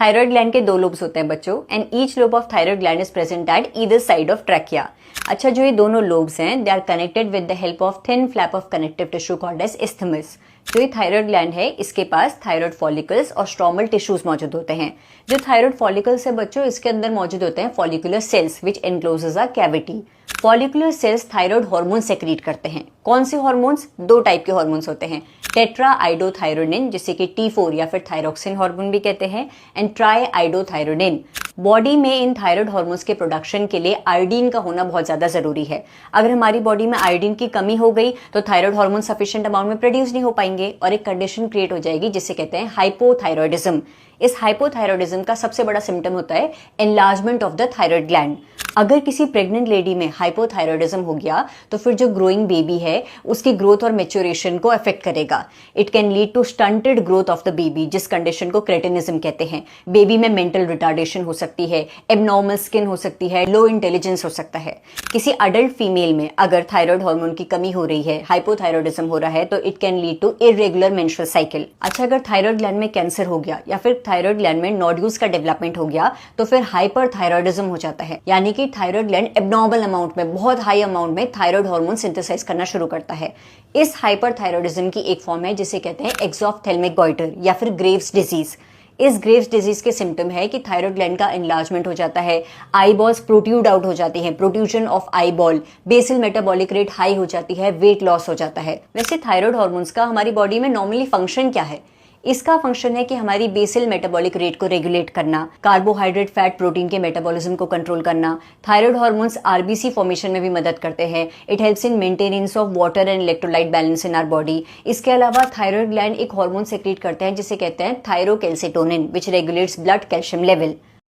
Thyroid gland के दो lobes होते हैं बच्चों, and each lobe of thyroid gland is present at either side of trachea. अच्छा, जो ये दोनों लोब्स हैं they are connected with the help of thin flap of connective tissue called as isthmus। जो ये थायराइड ग्लैंड है इसके पास थायराइड फॉलिकल्स और स्ट्रोमल टिश्यूज मौजूद होते हैं। जो थायराइड फॉलिकल्स है बच्चों, इसके अंदर मौजूद होते हैं follicular cells which encloses a cavity. Follicular cells thyroid hormone secrete करते हैं। कौन से हार्मोन्स? दो टाइप के हार्मोन्स होते हैं, टेट्रा आइडोथायरोनिन जिसे कि T4 या फिर थायरोक्सिन हार्मोन भी कहते हैं, एंड ट्राई आइडोथायरोनिन। बॉडी में इन थायराइड हार्मोन्स के प्रोडक्शन के लिए आयोडीन का होना बहुत ज्यादा जरूरी है। अगर हमारी बॉडी में आयोडीन की कमी हो गई तो थायराइड हार्मोन सफिशिएंट अमाउंट में प्रोड्यूस नहीं हो पाएंगे और एक कंडीशन क्रिएट हो जाएगी जिसे कहते हैं हाइपोथायरॉयडिज्म। इस हाइपोथायरॉयडिज्म का सबसे बड़ा सिम्टम होता है enlargement of the thyroid gland. अगर किसी प्रेग्नेंट लेडी में हाइपोथायरॉयडिज्म हो गया तो फिर जो ग्रोइंग बेबी है उसकी ग्रोथ और मैच्योरेशन को अफेक्ट करेगा। It can lead to stunted growth of the baby, जिस कंडीशन को क्रेटिनिज्म कहते हैं। बेबी में मेंटल रिटार्डेशन हो सकती है, एबनॉर्मल स्किन हो सकती है, लो इंटेलिजेंस हो सकता है। किसी अडल्ट फीमेल में अगर थायराइड हार्मोन की कमी हो रही है, हाइपोथायरॉयडिज्म हो रहा है, तो it can lead to irregular menstrual cycle. अच्छा, अगर थायराइड ग्लैंड में कैंसर हो गया या फिर थायराइड ग्लैंड में नोड्यूल्स का डेवलपमेंट हो गया तो फिर हाइपरथायरॉयडिज्म हो जाता है, यानी कि थायराइड ग्लैंड एबनॉर्मल अमाउंट में, बहुत हाई अमाउंट में थायराइड हार्मोन सिंथेसाइज करना शुरू करता है। इस हाइपरथायरॉयडिज्म की एक फॉर्म है जिसे कहते हैं एक्सोफ्थेल्मिक गॉइटर या फिर ग्रेव्स डिजीज। इस ग्रेव्स डिजीज के सिम्टम है कि थायराइड ग्लैंड का एनलार्जमेंट हो जाता है, आई बॉल्स प्रोट्यूड आउट हो जाती हैं, protrusion of eye ball, basal metabolic rate high हो जाती है, वेट लॉस हो जाता है। वैसे थायराइड हार्मोन्स का हमारी बॉडी में नॉर्मली फंक्शन क्या है? इसका फंक्शन है कि हमारी बेसल मेटाबॉलिक रेट को रेगुलेट करना, कार्बोहाइड्रेट, फैट, प्रोटीन के मेटाबॉलिज्म को कंट्रोल करना। थायराइड हार्मोन्स आरबीसी फॉर्मेशन में भी मदद करते हैं। It helps in maintenance of water and electrolyte balance in our body. इसके अलावा थायराइड ग्लैंड एक हार्मोन सेक्रेट करते हैं जिसे कहते हैं thyrocalcitonin which regulates blood calcium level.